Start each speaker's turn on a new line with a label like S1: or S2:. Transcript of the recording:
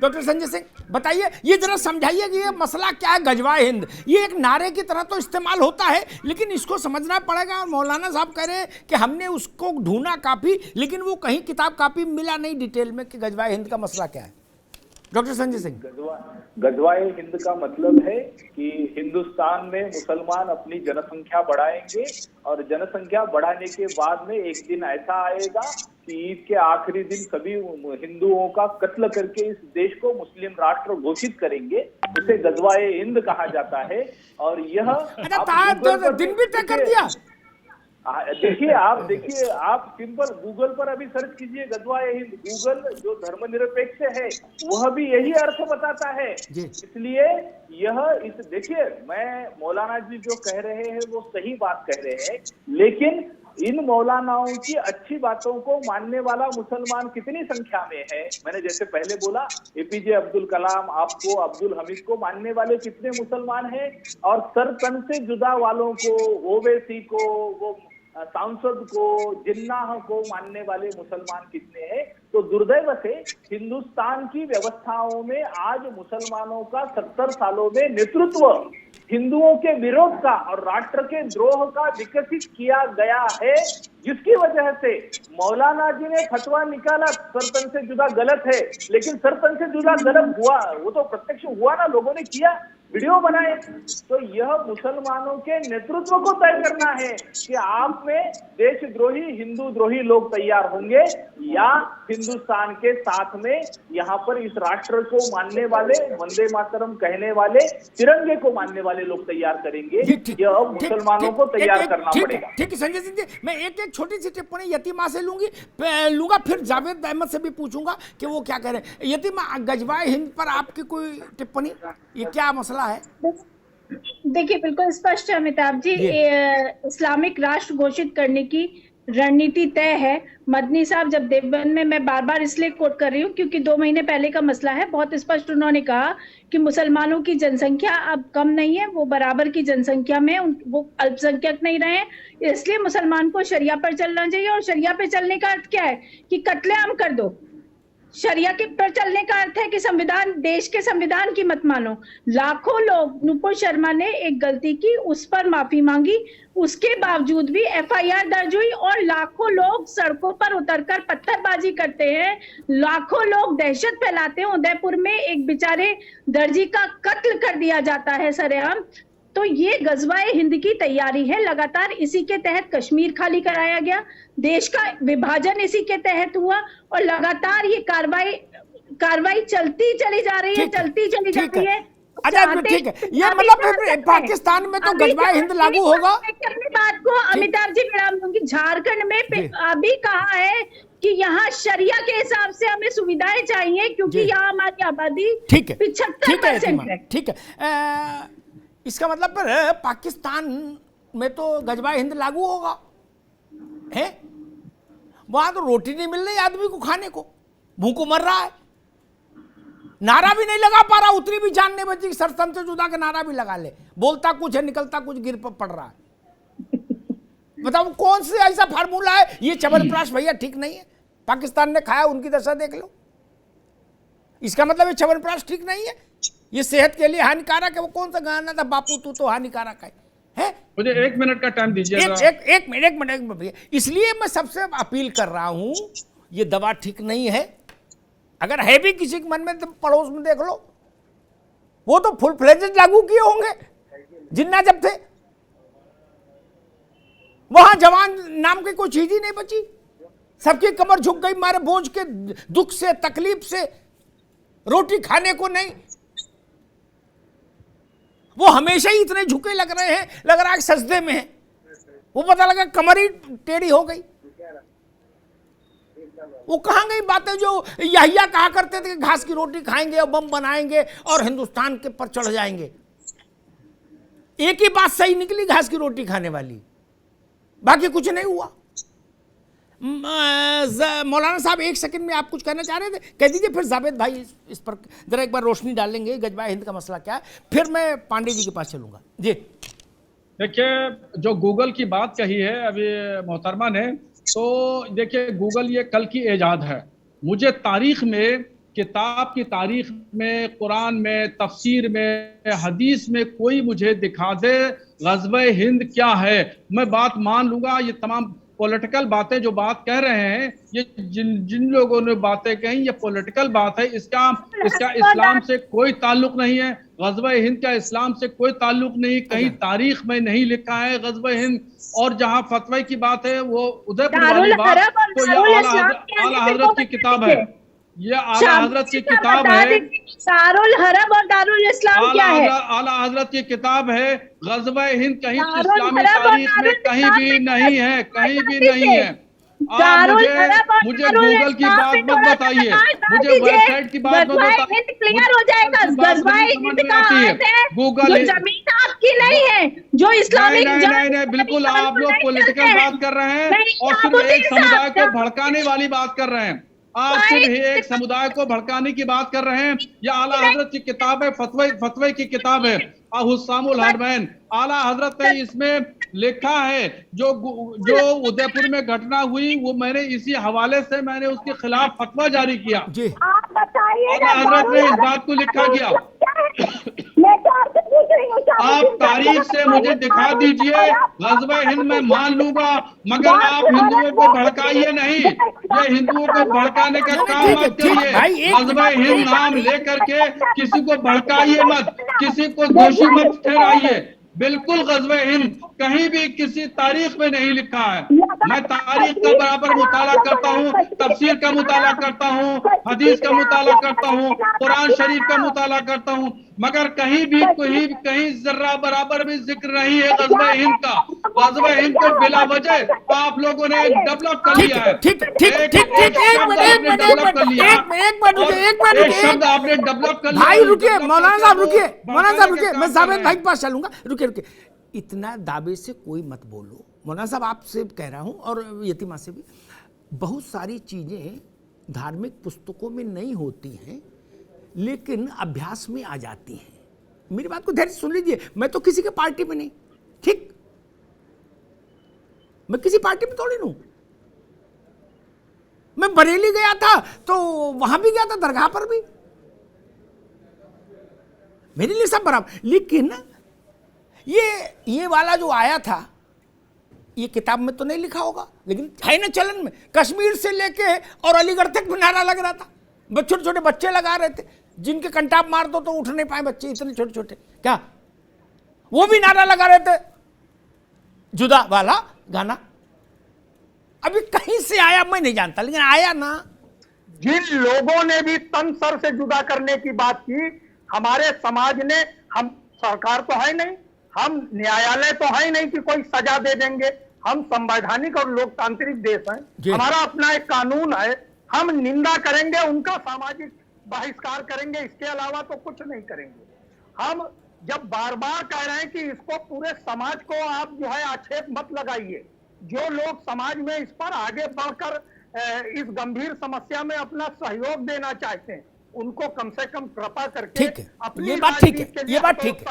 S1: Doctor Sanjay Singh बताइए, ये जरा समझाइए कि ये मसला क्या है। गजवाए हिंद ये एक नारे की तरह तो इस्तेमाल होता है, लेकिन इसको समझना पड़ेगा। और मौलाना साहब कह रहे हैं कि हमने उसको ढूंढा काफी, लेकिन वो कहीं किताब काफी मिला नहीं डिटेल में कि गजवाए हिंद का मसला क्या है। डॉक्टर संजय सिंह,
S2: गजवाए हिंद का मतलब है कि हिंदुस्तान में मुसलमान अपनी जनसंख्या बढ़ाएंगे और जनसंख्या बढ़ाने के बाद में एक दिन ऐसा आएगा कि ईद के आखिरी दिन सभी हिंदुओं का कत्ल करके इस देश को मुस्लिम राष्ट्र घोषित करेंगे। उसे गजवाए हिंद कहा जाता है। और यह
S1: दिन भी तय कर दिया।
S2: देखिए आप सिंपल गूगल पर अभी सर्च कीजिए गजवाए हिंद। गूगल जो धर्मनिरपेक्ष है वह भी यही अर्थ बताता है। इसलिए देखिए, मैं मौलाना जी जो कह रहे हैं वो सही बात कह रहे हैं, लेकिन इन मौलानाओं की अच्छी बातों को मानने वाला मुसलमान कितनी संख्या में है। मैंने जैसे पहले बोला, एपीजे अब्दुल कलाम, आपको अब्दुल हमीद को मानने वाले कितने मुसलमान हैं, और सर तन से जुदा वालों को, ओवैसी को, वो सांसद को, जिन्नाह को मानने वाले मुसलमान कितने हैं। तो दुर्दैव से हिंदुस्तान की व्यवस्थाओं में आज मुसलमानों का 70 सालों में नेतृत्व हिंदुओं के विरोध का और राष्ट्र के द्रोह का विकसित किया गया है, जिसकी वजह से मौलाना जी ने फतवा निकाला सरतन से जुदा गलत है, लेकिन सरतन से जुदा गलत हुआ, वो तो प्रत्यक्ष हुआ ना, लोगों ने किया, वीडियो बनाए। तो यह मुसलमानों के नेतृत्व को तय करना है कि आप में देशद्रोही, हिंदू द्रोही लोग तैयार होंगे या हिंदुस्तान के साथ में यहाँ पर इस राष्ट्र को मानने वाले, वंदे मातरम कहने वाले, तिरंगे को मानने वाले लोग तैयार करेंगे। यह मुसलमानों को तैयार करना पड़ेगा।
S1: ठीक है संजय सिंह जी, मैं एक छोटी सी टिप्पणी यतीमा से लूंगा, फिर जावेद अहमद से भी पूछूंगा कि वो क्या कह रहे हैं। यतीमा, गजवाए हिंद पर आपकी कोई टिप्पणी, ये क्या मसला है?
S3: देखिए, बिल्कुल स्पष्ट है अमिताभ जी, इस्लामिक राष्ट्र घोषित करने की रणनीति तय है। मदनी साहब जब देवबंद में, मैं बार बार इसलिए कोट कर रही हूँ क्योंकि 2 महीने पहले का मसला है, बहुत स्पष्ट उन्होंने कहा कि मुसलमानों की जनसंख्या अब कम नहीं है, वो बराबर की जनसंख्या में, वो अल्पसंख्यक नहीं रहे, इसलिए मुसलमान को शरिया पर चलना चाहिए। और शरिया पे चलने का अर्थ क्या है कि कत्लेआम कर दो। शरिया के पर चलने का अर्थ है कि संविधान, देश के संविधान की मत मानो। लाखों लोग, नुपुर शर्मा ने एक गलती की, उस पर माफी मांगी, उसके बावजूद भी एफआईआर दर्ज हुई और लाखों लोग सड़कों पर उतरकर पत्थरबाजी करते हैं, लाखों लोग दहशत फैलाते हैं। उदयपुर में एक बेचारे दर्जी का कत्ल कर दिया जाता है सरेआम। तो ये गजवाए हिंद की तैयारी है लगातार। इसी के तहत कश्मीर खाली कराया गया, देश का विभाजन इसी के तहत हुआ, और लगातार ये कार्रवाई चलती चली जा रही है, चलती चली जा रही है।
S1: अच्छा ठीक है, ये मतलब पाकिस्तान में तो गजवाए हिंद लागू होगा।
S3: अपनी बात को अमिताभ जी विराम दूंगी। झारखंड में अभी कहा है कि यहाँ शरिया के हिसाब से हमें सुविधाएं चाहिए, क्योंकि यहाँ हमारी आबादी 75% है।
S1: ठीक है, इसका मतलब पर पाकिस्तान में तो गजवाए हिंद लागू होगा है? वहां तो रोटी नहीं मिल रही आदमी को खाने को, भूखों मर रहा है, नारा भी नहीं लगा पा रहा, उतनी भी जान नहीं बची, सरतन से जुदा का नारा भी लगा ले, बोलता कुछ है निकलता कुछ, गिर पर पड़ रहा है। बताओ कौन सा ऐसा फार्मूला है? ये च्यवनप्राश भैया ठीक नहीं है, पाकिस्तान ने खाया, उनकी दशा देख लो। इसका मतलब ये च्यवनप्राश ठीक नहीं है, ये सेहत के लिए हानिकारक है। वो कौन सा गाना था, बापू तू तो हानिकारक है?
S4: मुझे 1 मिनट का टाइम दीजिए।
S1: एक मिनट। इसलिए मैं सबसे अपील कर रहा हूं, ये दवा ठीक नहीं है। अगर है भी किसी के मन में तो पड़ोस में देख लो, वो तो फुल फ्लेजेड लागू किए होंगे जिन्ना जब थे, वहां जवान नाम की कोई चीज ही नहीं बची, सबकी कमर झुक गई मारे बोझ के, दुख से, तकलीफ से, रोटी खाने को नहीं। वो हमेशा ही इतने झुके लग रहे हैं, लग रहा है सजदे में है। वो पता लगा कमर ही टेढ़ी हो गई। वो कहां गई बातें जो यहिया कहा करते थे कि घास की रोटी खाएंगे और बम बनाएंगे और हिंदुस्तान के पर चढ़ जाएंगे। एक ही बात सही निकली, घास की रोटी खाने वाली, बाकी कुछ नहीं हुआ। मौलाना साहब 1 सेकंड में आप कुछ कहना चाह रहे थे, कह दीजिए, फिर जावेद भाई इस पर जरा एक बार रोशनी डालेंगे, गजवाए हिंद का मसला क्या है, फिर मैं पांडे जी के पास चलूंगा। जी
S4: देखिए, जो गूगल की बात कही है अभी मोहतरमा ने, तो देखिए गूगल ये कल की ईजाद है। मुझे तारीख में किताब की तारीख में, कुरान में, तफसीर में, हदीस में कोई मुझे दिखा दे ग़ज़वे हिंद क्या है, मैं बात मान लूंगा। ये तमाम पॉलिटिकल बातें जो बात कह रहे हैं, ये जिन लोगों ने बातें कही, ये पॉलिटिकल बात है। इसका इस्लाम से कोई ताल्लुक नहीं है। ग़ज़वे हिंद का इस्लाम से कोई ताल्लुक नहीं, कहीं तारीख में नहीं लिखा है ग़ज़वे हिंद। और जहां फतवे की बात है वो उदयपुर वाली बात, तो ये आला हजरत की किताब है, ये आला हजरत की किताब है।
S3: दारुल हरम और दारुल इस्लाम क्या है?
S4: आला हजरत की किताब है। ग़ज़वे हिंद कहीं इस्लामी तारीख में कहीं भी नहीं है, कहीं भी नहीं है। आप मुझे गूगल की बात मत बताइए, मुझे वेबसाइट की बात मत बताइए।
S3: क्लियर हो जाएगा। ग़ज़वे हिंद का आयत है,
S4: गूगल
S3: जो जमीन आपकी नहीं है, जो इस्लामिक
S4: नहीं, बिल्कुल आप लोग पॉलिटिकल बात कर रहे हैं और सिर्फ एक समुदाय को भड़काने वाली बात कर रहे हैं। आप सिर्फ एक समुदाय को भड़काने की बात कर रहे हैं। यह आला हजरत की किताब है, फतवे की किताब है, हुस्सामुल हरमैन। आला हजरत ने इसमें लिखा है जो उदयपुर में घटना हुई, वो मैंने इसी हवाले से मैंने उसके खिलाफ फतवा जारी किया। आला हजरत ने इस बात को लिखा गया। आप तारीख से मुझे दिखा दीजिए, ग़ज़वे हिंद में मान लूंगा, मगर आप हिंदुओं को भड़काइए नहीं। ये हिंदुओं को भड़काने का काम मत करिए। ग़ज़वे हिंद नाम लेकर के किसी को भड़काइए मत, किसी को दोषी मत ठहराइए। बिल्कुल ग़ज़वे हिंद कहीं भी किसी तारीख में नहीं लिखा है। मैं तारीख का बराबर मुताला करता हूँ, तफसीर का मुताला करता हूँ, हदीस का मुताला करता हूँ, कुरान शरीफ का मुताला करता हूँ, मगर कहीं भी कहीं जर्रा बराबर भी जिक्र नहीं है ग़ज़वे हिंद का। ग़ज़वे हिंद को बिला वजह आप लोगों ने डेवलप कर लिया है। एक शब्द आपने डेवलप कर लिया।
S1: भाई रुकिए, मौलाना साहब रुकिए, मैं जावेद भाई के पास चलूंगा। रुकिए, इतना दावे से कोई मत बोलो। मौलाना साहब आपसे कह रहा हूं और यतीमा से भी, बहुत सारी चीजें धार्मिक पुस्तकों में नहीं होती हैं लेकिन अभ्यास में आ जाती हैं। मेरी बात को धैर्य सुन लीजिए। मैं तो किसी के पार्टी में नहीं, ठीक, मैं किसी पार्टी में थोड़ी हूं। मैं बरेली गया था तो वहां भी गया था, दरगाह पर भी, मेरे लिए सब बराबर। लेकिन ये वाला जो आया था, ये किताब में तो नहीं लिखा होगा, लेकिन है ना चलन में। कश्मीर से लेके और अलीगढ़ तक भी नारा लग रहा था। छोटे छोटे बच्चे लगा रहे थे, जिनके कंटाप मार दो तो उठ नहीं पाए बच्चे, इतने छोटे छोटे, क्या वो भी नारा लगा रहे थे, जुदा वाला गाना। अभी कहीं से आया मैं नहीं जानता, लेकिन आया ना।
S5: जिन लोगों ने भी तन सर से जुदा करने की बात की, हमारे समाज ने, हम सरकार तो है नहीं, हम न्यायालय तो है नहीं कि कोई सजा दे देंगे। हम संवैधानिक और लोकतांत्रिक देश हैं, हमारा अपना एक कानून है। हम निंदा करेंगे, उनका सामाजिक बहिष्कार करेंगे, इसके अलावा तो कुछ नहीं करेंगे। हम जब बार बार कह रहे हैं कि इसको पूरे समाज को आप जो है आक्षेप मत लगाइए, जो लोग समाज में इस पर आगे बढ़कर इस गंभीर समस्या में अपना सहयोग देना चाहते हैं, उनको कम से कम कृपा करके
S1: अपनी ये बात ठीक है, ये बात ठीक है।